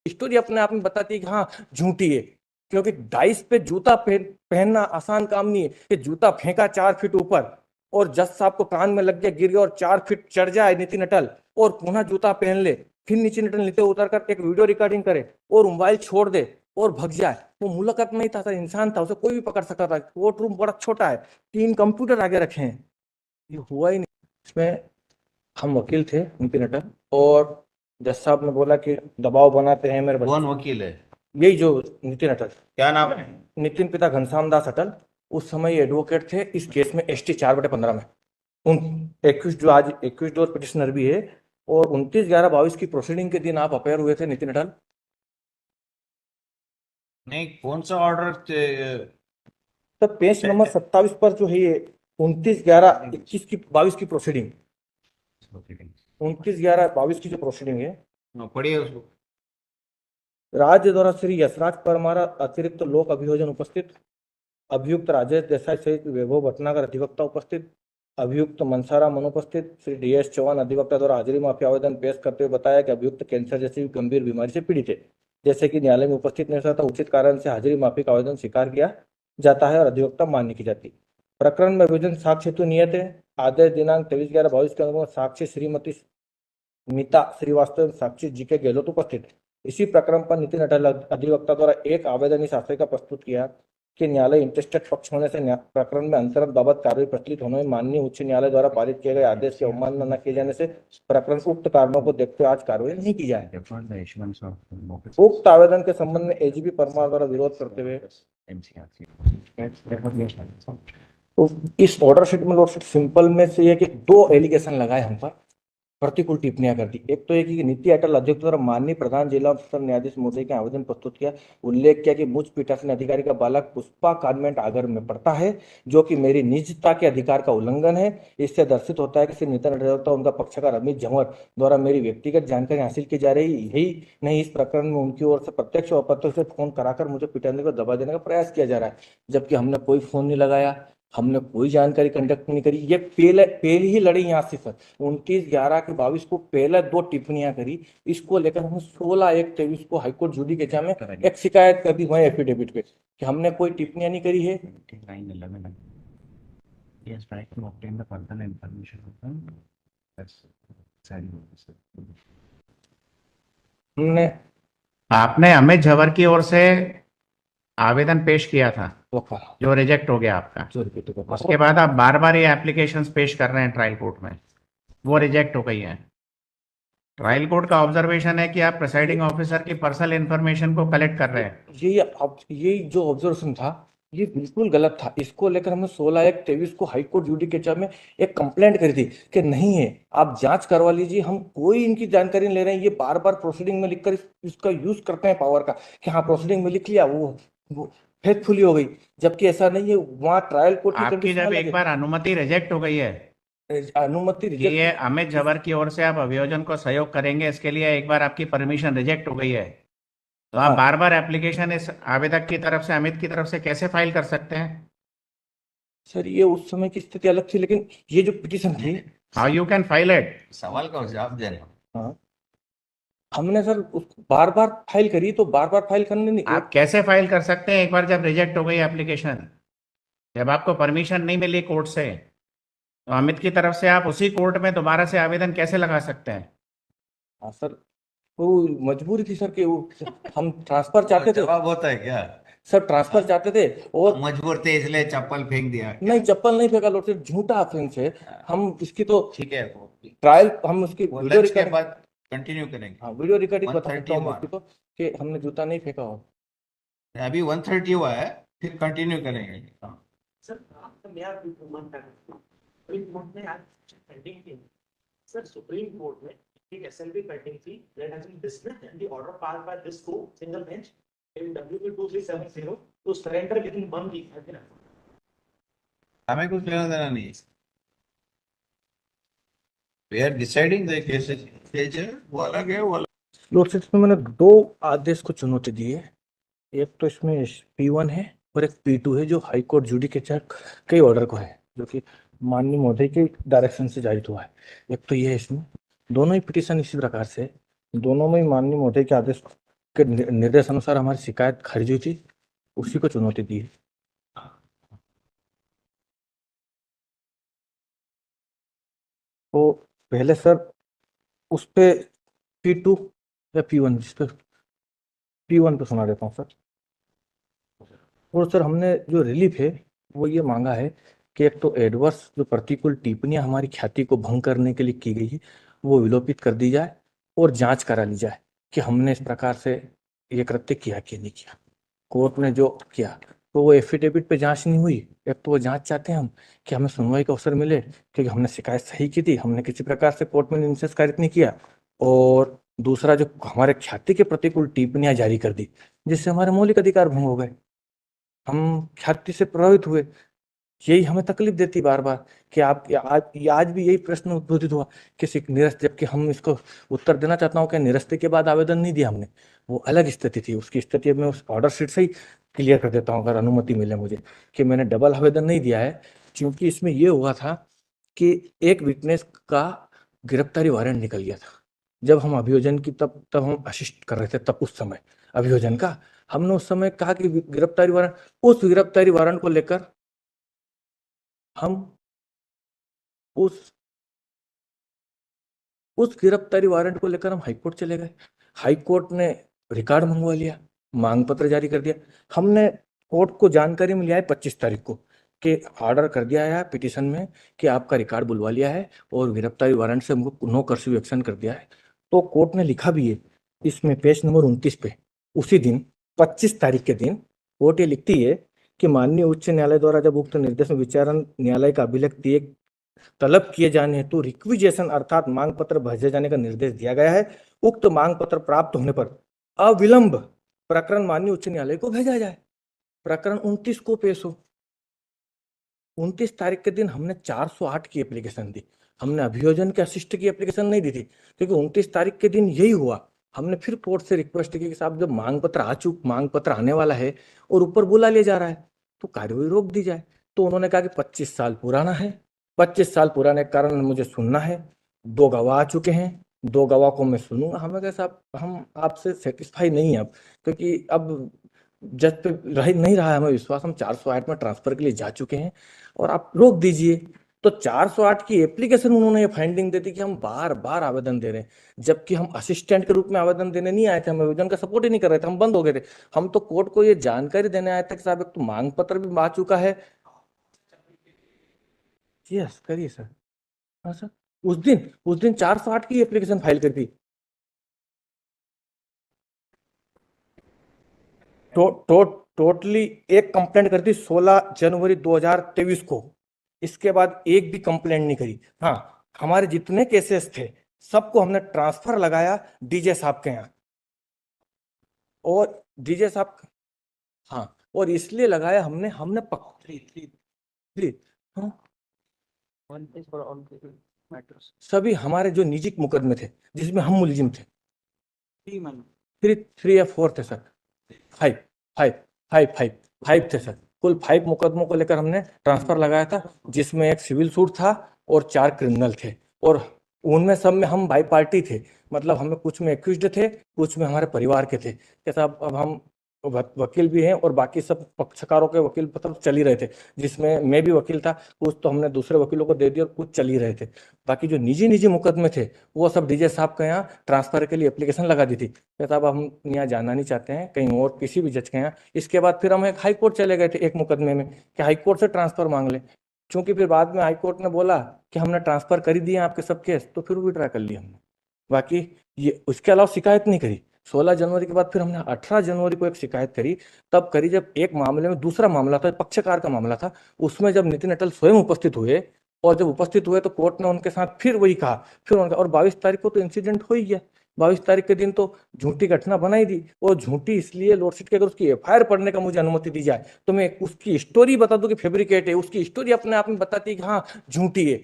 Story अपने आप में बताती है कि हाँ झूठी है, क्योंकि डाइस पे जूता पहनना आसान काम नहीं है कि जूता फेंका 4 फीट ऊपर और जज साहब को कान में लग गया, गिर गया और 4 फीट चढ़ जाए नितिन अटल और पुनः जूता पहन ले, फिर नितिन अटल नीचे उतर कर एक वीडियो रिकॉर्डिंग करे और मोबाइल छोड़ दे और भग जाए। वो मुलाकात नहीं था सर, इंसान था, उसे कोई भी पकड़ सकता था। कोर्ट रूम बड़ा छोटा है, 3 कंप्यूटर आगे रखे हैं, ये हुआ ही नहीं। इसमें हम वकील थे नितिन अटल, और जज साहब ने बोला कि दबाव बनाते हैं मेरे कौन बच्चे। वकील है? यही जो नितिन अटल, क्या नाम है? नितिन पिता घनश्याम दास अटल, उस समय एडवोकेट थे इस केस में ST 4/15 में। उन 21 जो आज 21 डोर पिटिशनर भी है, और 29/11/22 की प्रोसीडिंग के दिन आप अपेयर हुए थे नितिन अटल। नहीं, कौन सा ऑर्डर? तब पेज नंबर 27 पर जो है ये 29/11/21 की 22 की प्रोसीडिंग, 29/11/22 की जो प्रोसीडिंग है, पढ़िए उसको। राज्य द्वारा श्री यशराज परमार अतिरिक्त लोक अभियोजन उपस्थित, अभियुक्त राजेश देसाई सहित वैभव भटनागर अधिवक्ता उपस्थित, अभियुक्त मनसाराम अनुपस्थित। श्री DS चौहान अधिवक्ता द्वारा हाजिरी माफी आवेदन पेश करते हुए बताया कि अभियुक्त कैंसर जैसी गंभीर बीमारी से पीड़ित है, जैसे कि न्यायालय में उपस्थित नहीं रहता, उचित कारण से हाजिरी माफी का आवेदन स्वीकार किया जाता है और अधिवक्ता मान्य की जाती। प्रकरण में अभियोजन साक्ष्य हेतु नियत है। आदेश दिनांक 23/11/22 के अनुसार साक्षी श्रीमती मीता श्रीवास्तव, साक्षी GK गहलोत उपस्थित। इसी प्रकरण पर नितिन अटल अधिवक्ता द्वारा एक आवेदन इस आशय का प्रस्तुत किया कि न्यायालय इंटरेस्टेड पक्ष होने से प्रकरण में अंतरण बाबत कार्रवाई प्रचलित होने में माननीय उच्च न्यायालय द्वारा पारित किए गए आदेश की अवमानना न किए जाने से प्रकरण उक्त कारणों को देखते हुए आज कार्रवाई नहीं की जाए। उक्त आवेदन के संबंध में AGP परमार द्वारा विरोध करते हुए तो इस ऑर्डर शीट में लॉर्डशिप सिंपल में से ये कि 2 एलिगेशन लगाए हम पर, प्रतिकूल टिप्पणियां कर दी। एक तो ये कि नीति अटल अध्यक्ष द्वारा माननीय प्रधान जिला सत्र न्यायाधीश महोदय के आवेदन प्रस्तुत किया, उल्लेख किया कि मुझ पीठासीन अधिकारी का बालक पुष्पा कॉन्वेंट आगर में पढ़ता है, जो कि मेरी निजता के अधिकार का उल्लंघन है। इससे दर्शित होता है कि श्री नितिन अटल उनका पक्षकार अमित झंवर द्वारा मेरी व्यक्तिगत जानकारी हासिल की जा रही, यही नहीं इस प्रकरण में उनकी ओर से प्रत्यक्ष और अप्रत्यक्ष से फोन कराकर मुझे पिटाने को दबा देने का प्रयास किया जा रहा है, जबकि हमने कोई फोन नहीं लगाया, हमने कोई जानकारी कंडक्ट नहीं करी। ये पहले ही लड़ी यहाँ से सर 29/11/22 को पहले 2 टिप्पणियां करी। इसको लेकर हम 16/1/23 को हाईकोर्ट जुडिकेचा में एक शिकायत कर दी वही एफिडेविट पे कि हमने कोई टिप्पणियां नहीं करी है। हमने आपने अमित झंवर की ओर से आवेदन पेश किया था जो रिजेक्ट हो गया आपका, उसके बाद आप बार बार ये एप्लीकेशंस पेश कर रहे हैं ट्रायल कोर्ट में, वो रिजेक्ट हो गई है। ट्रायल कोर्ट का ऑब्जर्वेशन है कि आप प्रिसाइडिंग ऑफिसर की पर्सनल इंफॉर्मेशन को कलेक्ट कर रहे हैं। ये जो ऑब्जर्वेशन था ये बिल्कुल गलत था। इसको लेकर हमने 16/1/23 को हाईकोर्ट जुडिकेचा में एक कंप्लेंट करी थी कि नहीं है, आप जांच करवा लीजिए, हम कोई इनकी जानकारी नहीं ले रहे हैं। ये बार बार प्रोसीडिंग में लिखकर इसका यूज करते हैं पावर का कि हाँ प्रोसीडिंग में लिख लिया, वो फेथफुली हो गई, जबकि ऐसा नहीं है। वहाँ ट्रायल कोर्ट की आपकी कंडीशन जब अलग एक बार अनुमति रिजेक्ट हो गई है, है। अनुमति कि रिजेक्ट ये अमित झंवर की ओर से आप अभियोजन को सहयोग करेंगे, इसके लिए एक बार आपकी परमिशन रिजेक्ट हो गई है, तो आप हाँ बार बार एप्लीकेशन इस आवेदक की तरफ से, अमित की तरफ से कैसे फाइल कर सकते हैं? सर, ये उस समय की स्थिति अलग थी, लेकिन ये जो पिटीशन थी, how you can file it? सवाल का जवाब दे रहे हो। हाँ हमने सर बार बार फाइल करी, तो बार बार फाइल करने नहीं। आप कैसे फाइल कर सकते हैं एक बार जब रिजेक्ट हो गई एप्लीकेशन, जब आपको परमिशन नहीं मिली कोर्ट से, तो अमित की तरफ से आप उसी कोर्ट में दोबारा से आवेदन कैसे लगा सकते हैं? हाँ सर, वो मजबूरी थी सर कि वो हम ट्रांसफर चाहते थे। जवाब होता है क्या? सर ट्रांसफर चाहते थे और मजबूर थे इसलिए चप्पल फेंक दिया? नहीं, चप्पल नहीं फेंका लॉर्ड, सिर्फ झूठा ऑफेंस है। हम इसकी तो ठीक है, ट्रायल, हम उसकी वो वीडियो लंच के रिकॉर्डिंग, बाद कंटिन्यू करेंगे। हाँ वीडियो रिकॉर्डिंग बता सकता हूँ 131 उसकी तो, कि हमने जूता नहीं फेंका हो। अभी 130 हुआ है, फिर कंटिन्यू करेंगे। सर सुप्रीम कोर्ट में आज पेंडिंग थी। सर सुप्रीम कोर्ट में एक SLP पेंडिंग थी, that has been dismissed and the order pass by this court single bench in WP 2370 to surrender within 1 week. हमें कुछ लेना देना नहीं। We are deciding the cases, वो अलग है, वो अलग। लॉर्ड, इसमें मैंने 2 आदेश को चुनौती दी है। एक तो इसमें P1 है और एक P2 है जो हाईकोर्ट जुडिकेचर के ऑर्डर को है, जो कि माननीय महोदय के डायरेक्शन से जारी हुआ है। एक तो ये है, इसमें दोनों ही पिटीशन इसी प्रकार से, दोनों में ही माननीय महोदय के आदेश के निर्देश अनुसार हमारी शिकायत खारिज हुई थी, उसी को चुनौती दी है। तो पहले सर उस पे P2 या P1, जिस पे P1 पे सुना देता हूँ सर। और सर हमने जो रिलीफ है वो ये मांगा है कि एक तो एडवर्स जो प्रतिकूल टिप्पणियां हमारी ख्याति को भंग करने के लिए की गई है वो विलोपित कर दी जाए और जांच करा ली जाए कि हमने इस प्रकार से ये कृत्य किया कि नहीं किया। कोर्ट ने जो किया तो वो एफिडेविट पे जांच नहीं हुई। एक तो वो जांच चाहते हैं हम कि हमें सुनवाई का अवसर मिले, क्योंकि हमने शिकायत सही की थी, हमने किसी प्रकार से कोर्ट में निषेध कारित नहीं किया। और दूसरा, जो हमारे ख्याति के प्रतिकूल टिप्पणियां जारी कर दी जिससे हमारे मौलिक अधिकार भंग हो गए, हम ख्याति से प्रभावित हुए। यही हमें तकलीफ देती बार बार कि आप आज भी यही प्रश्न उद्भूत हुआ कि निरस्त, जबकि हम इसको उत्तर देना चाहता हूँ कि निरस्ते के बाद आवेदन नहीं दिया हमने, वो अलग स्थिति थी। उसकी स्थिति अब मैं उस ऑर्डर शीट से ही क्लियर कर देता हूँ अगर अनुमति मिले मुझे, कि मैंने डबल आवेदन नहीं दिया है। क्योंकि इसमें ये हुआ था कि एक विटनेस का गिरफ्तारी वारंट निकल गया था जब हम अभियोजन की तब हम असिस्ट कर रहे थे, तब उस समय अभियोजन का हमने उस समय कहा कि गिरफ्तारी वारंट, उस गिरफ्तारी वारंट को लेकर हम उस गिरफ्तारी वारंट को लेकर हम हाईकोर्ट चले गए। हाईकोर्ट ने रिकॉर्ड मंगवा लिया, मांग पत्र जारी कर दिया। हमने कोर्ट को जानकारी मिली है 25 तारीख को कि ऑर्डर कर दिया है पिटीशन में कि आपका रिकॉर्ड बुलवा लिया है और गिरफ्तारी वारंट से हमको नो कर्फ्यू एक्शन कर दिया है। तो कोर्ट ने लिखा भी है इसमें पेज नंबर 29 पे, उसी दिन 25 तारीख के दिन कोर्ट ये लिखती है कि माननीय उच्च न्यायालय द्वारा जब उक्त निर्देश में विचारण न्यायालय का अभिलेख दिए तलब किए जाने हेतु रिक्विजेशन अर्थात मांग पत्र भेजे जाने का निर्देश दिया गया है। उक्त मांग पत्र प्राप्त होने पर अविलंब प्रकरण माननीय उच्च न्यायालय को भेजा जाए। प्रकरण 29 को पेश हो। 29 तारीख के दिन हमने 408 की एप्लीकेशन दी। हमने अभियोजन के असिस्ट की एप्लीकेशन नहीं दी थी, क्योंकि 29 तारीख के दिन यही हुआ। हमने फिर कोर्ट से रिक्वेस्ट की कि साहब जब मांग पत्र आने वाला है और ऊपर बुला लिया जा रहा है तो कार्यवाही रोक दी जाए। तो उन्होंने कहा कि 25 साल पुराना है, 25 साल पुराने के कारण मुझे सुनना है। 2 गवाह आ चुके हैं, 2 गवाह को मैं सुनूंगा। हमें कहा साहब हम आपसे सेटिस्फाई नहीं है अब, क्योंकि अब जज पे नहीं रहा है हमें विश्वास। हम 408 में ट्रांसफर के लिए जा चुके हैं और आप रोक दीजिए। तो 408 की एप्लीकेशन उन्होंने ये फाइंडिंग दे दी कि हम बार बार आवेदन दे रहे हैं, जबकि हम असिस्टेंट के रूप में आवेदन देने नहीं आए थे। हम आवेदन का सपोर्ट ही नहीं कर रहे थे, हम बंद हो गए थे। हम तो कोर्ट को ये जानकारी देने आए थे कि साहब एक तो मांग पत्र भी आ चुका है। यस करिए सर। हाँ सर, उस दिन 408 की एप्लीकेशन फाइल कर दी। टोटली एक कंप्लेंट कर दी 16 जनवरी 2023 को। इसके बाद एक भी कंप्लेंट नहीं करी। हाँ, हमारे जितने केसेस थे सबको हमने ट्रांसफर लगाया डीजे साहब के यहाँ, और डीजे साहब, हाँ, और इसलिए लगाया हमने हाँ, सभी हमारे जो निजी मुकदमे थे जिसमें हम मुलजिम थे, 3 या 4 थे सर, 5 थे सर। कुल 5 मुकदमों को लेकर हमने ट्रांसफर लगाया था, जिसमें एक सिविल सूट था और 4 क्रिमिनल थे। और उनमें सब में हम बाई पार्टी थे, मतलब हमें कुछ में एक्यूज्ड थे, कुछ में हमारे परिवार के थे। कैसा अब हम वकील भी हैं और बाकी सब पक्षकारों के वकील मतलब चल ही रहे थे, जिसमें मैं भी वकील था। कुछ तो हमने दूसरे वकीलों को दे दिया और कुछ चल ही रहे थे। बाकी जो निजी मुकदमे थे वो सब डीजे साहब के यहाँ ट्रांसफर के लिए एप्लीकेशन लगा दी थी। कहता अब हम यहाँ जाना नहीं चाहते हैं कहीं और किसी भी जज के यहाँ। इसके बाद फिर हम एक हाई कोर्ट चले गए थे एक मुकदमे में कि हाई कोर्ट से ट्रांसफर मांग ले। चूंकि फिर बाद में हाई कोर्ट ने बोला कि हमने ट्रांसफर कर ही दिए आपके सब केस, तो फिर विड्रा कर लिया हमने। बाकी ये उसके अलावा शिकायत नहीं करी। 16 जनवरी के बाद फिर हमने 18 जनवरी को एक शिकायत करी। तब करी जब एक मामले में, दूसरा मामला था, पक्षकार का मामला था, उसमें जब नितिन अटल स्वयं उपस्थित हुए, और जब उपस्थित हुए तो कोर्ट ने उनके साथ फिर वही कहा। फिर उनका, और 22 तारीख को तो इंसिडेंट हो ही गया। 22 तारीख के दिन तो झूठी घटना बनाई दी, और झूठी इसलिए लॉर्डशिप की अगर उसकी एफआईआर पढ़ने का मुझे अनुमति दी जाए तो मैं उसकी स्टोरी बता दूं कि फैब्रिकेट है। उसकी स्टोरी अपने आप में बताती है कि हाँ झूठी है,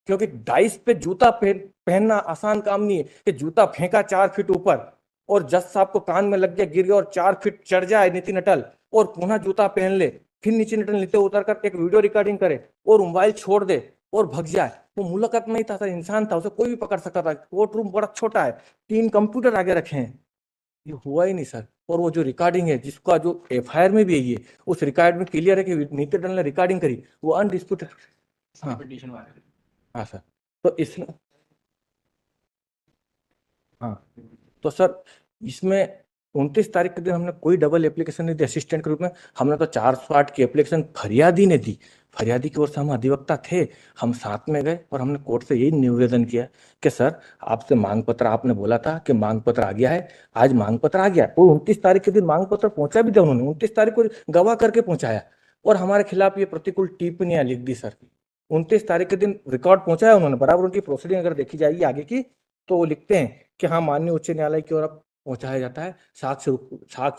क्योंकि डाइस पे जूता पहनना आसान काम नहीं है कि जूता फेंका 4 फीट ऊपर और जज साहब को कान में लग गया, गिर गया और 4 फीट चढ़ जाए नितिन अटल, और पुनः जूता पहन ले, फिर नितिन अटल नीचे उतर कर एक वीडियो रिकॉर्डिंग करे और मोबाइल छोड़ दे और भग जाए। वो मुलाकात नहीं था सर, इंसान था, उसे कोई भी पकड़ सकता था। कोर्ट रूम बड़ा छोटा है, 3 कंप्यूटर आगे रखे हैं, ये हुआ ही नहीं सर। और वो जो रिकॉर्डिंग है जिसका जो एफआईआर में भी है, ये उस रिकॉर्ड में क्लियर है कि नीति दल ने रिकॉर्डिंग करी, वो अनडिस्प्यूटेड। हाँ हाँ सर। तो इस हाँ तो सर इसमें 29 तारीख के दिन हमने कोई डबल एप्लीकेशन नहीं दी असिस्टेंट के रूप में। हमने तो 408 की एप्लीकेशन फरियादी ने दी। फरियादी की ओर से हम अधिवक्ता थे, हम साथ में गए और हमने कोर्ट से यही निवेदन किया कि सर आपसे मांग पत्र, आपने बोला था कि मांग पत्र आ गया है, आज मांग पत्र आ गया है। और 29 तारीख के दिन मांग पत्र पहुंचा भी था उन्होंने, 29 तारीख को गवाह करके पहुंचाया और हमारे खिलाफ ये प्रतिकूल टिप्पणियां लिख दी सर। 29 तारीख के दिन रिकॉर्ड पहुंचाया उन्होंने, बराबर उनकी प्रोसीडिंग अगर देखी जाएगी आगे की तो वो लिखते हैं कि हाँ माननीय उच्च न्यायालय की ओर अब पहुंचाया जाता है, साक्ष्य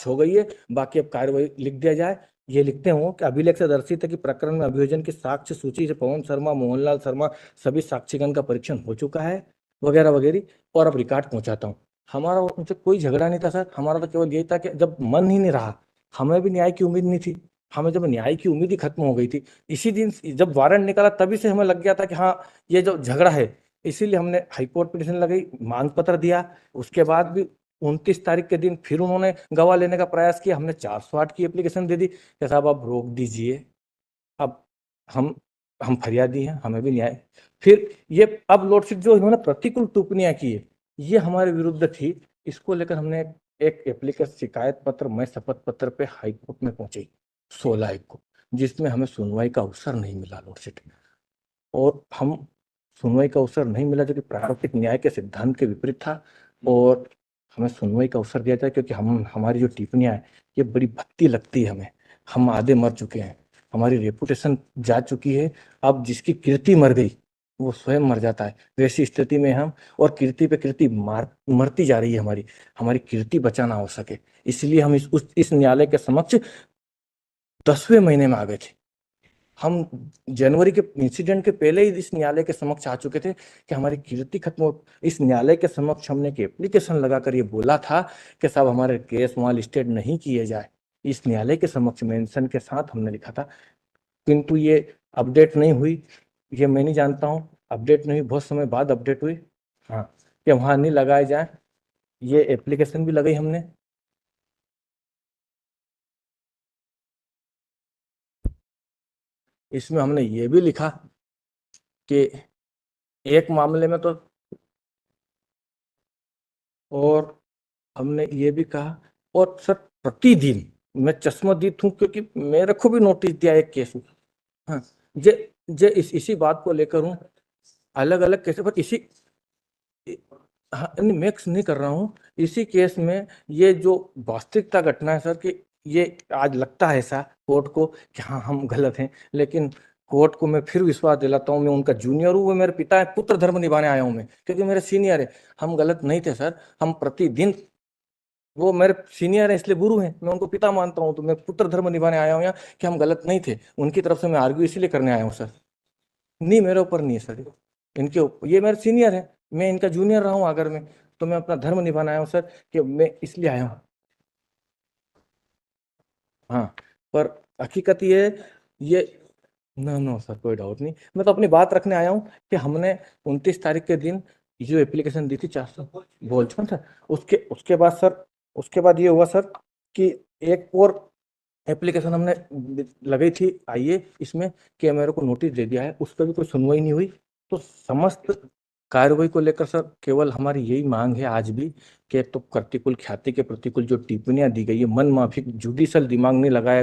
हो गई है, बाकी अब कार्यवाही लिख दिया जाए। ये लिखते हो कि अभिलेख से दर्शित है कि प्रकरण में अभियोजन की साक्ष्य सूची से पवन शर्मा, मोहनलाल शर्मा सभी साक्षीगण का परीक्षण हो चुका है वगैरह वगैरह, और अब रिकॉर्ड पहुंचाता हूँ। हमारा उनसे कोई झगड़ा नहीं था सर, हमारा तो केवल यही था कि जब मन ही नहीं रहा, हमें भी न्याय की उम्मीद नहीं थी, हमें जब न्याय की उम्मीद ही खत्म हो गई थी, इसी दिन जब वारंट निकाला तभी से हमें लग गया था कि हाँ ये जो झगड़ा है, इसीलिए हमने हाईकोर्ट पिटिशन लगाई, मांग पत्र दिया। उसके बाद भी 29 तारीख के दिन फिर उन्होंने गवाह लेने का प्रयास किया, हमने 408 की एप्लीकेशन दे दी कि साहब आप रोक दीजिए, अब हम हम फरियादी हैं, हमें भी न्याय। फिर ये अब लॉर्डशिप जो इन्होंने प्रतिकूल टिप्पणियां की है ये हमारे विरुद्ध थी, इसको लेकर हमने एक एप्लीकेशन शिकायत पत्र मैं शपथ पत्र पे हाईकोर्ट में पहुंची 16 को, जिसमें हमें सुनवाई का अवसर नहीं मिला लॉर्डशिप। और हम सुनवाई का अवसर नहीं मिला जो कि प्राकृतिक न्याय के सिद्धांत के विपरीत था, और हमें सुनवाई का अवसर दिया जाए क्योंकि हम हमारी जो टिप्पणियां है ये बड़ी भद्दी लगती है हमें। हम आधे मर चुके हैं, हमारी रेपुटेशन जा चुकी है, अब जिसकी कीर्ति मर गई वो स्वयं मर जाता है, वैसी स्थिति में हम, और कीर्ति पे कीर्ति मरती जा रही है हमारी, हमारी कीर्ति बचाना हो सके, इसलिए हम इस न्यायालय के समक्ष 10वें महीने में आ गए थे। हम जनवरी के इंसिडेंट के पहले ही इस न्यायालय के समक्ष आ चुके थे कि हमारी कीर्ति खत्म हो। इस न्यायालय के समक्ष हमने एक एप्लीकेशन लगाकर ये बोला था कि साहब हमारे केस वहां लिस्टेड नहीं किए जाए, इस न्यायालय के समक्ष मेंशन के साथ हमने लिखा था, किंतु ये अपडेट नहीं हुई। ये मैं नहीं जानता हूँ, अपडेट नहीं हुई, बहुत समय बाद अपडेट हुई, हाँ, कि वहां नहीं लगाए जाए। ये एप्लीकेशन भी लगाई हमने। इसमें हमने ये भी लिखा कि एक मामले में तो, और हमने ये भी कहा, और सर प्रतिदिन मैं चश्मदीद हूँ क्योंकि मेरे को भी नोटिस दिया एक केस में। हाँ जे इसी बात को लेकर हूँ, अलग अलग केस पर इसी, हाँ मिक्स नहीं कर रहा हूँ, इसी केस में ये जो वास्तविकता घटना है सर कि ये आज लगता है ऐसा कोर्ट को कि हाँ हम गलत हैं, लेकिन कोर्ट को मैं फिर विश्वास दिलाता हूँ, मैं उनका जूनियर हूँ, वो मेरे पिता है, पुत्र धर्म निभाने आया हूँ मैं, क्योंकि मेरे सीनियर है। हम गलत नहीं थे सर, हम प्रतिदिन, वो मेरे सीनियर है इसलिए गुरु हैं, मैं उनको पिता मानता हूँ, तो मैं पुत्र धर्म निभाने आया हूँ यहाँ कि हम गलत नहीं थे। उनकी तरफ से मैं आर्ग्यू इसीलिए करने आया हूँ सर, नहीं मेरे ऊपर नहीं है सर, इनके ऊपर, ये मेरे सीनियर है, मैं इनका जूनियर रहा हूँ अगर मैं, तो मैं अपना धर्म निभाने आया हूँ सर, कि मैं इसलिए आया हूँ। हाँ पर हकीकत ये नो नो सर कोई डाउट नहीं, मैं तो अपनी बात रखने आया हूँ कि हमने 29 तारीख के दिन ये जो एप्लीकेशन दी थी 400 बोल चुका सर। उसके बाद सर, उसके बाद ये हुआ सर कि एक और एप्लीकेशन हमने लगाई थी आइए इसमें, कि मेरे को नोटिस दे दिया है, उस पर भी कोई सुनवाई नहीं हुई। तो समस्त कार्रवाई को लेकर सर केवल हमारी यही मांग है आज भी कि तो प्रतिकूल ख्याति के प्रतिकूल जो टिप्पणियां दी गई है, मन माफिक जुडिशल दिमाग नहीं लगाया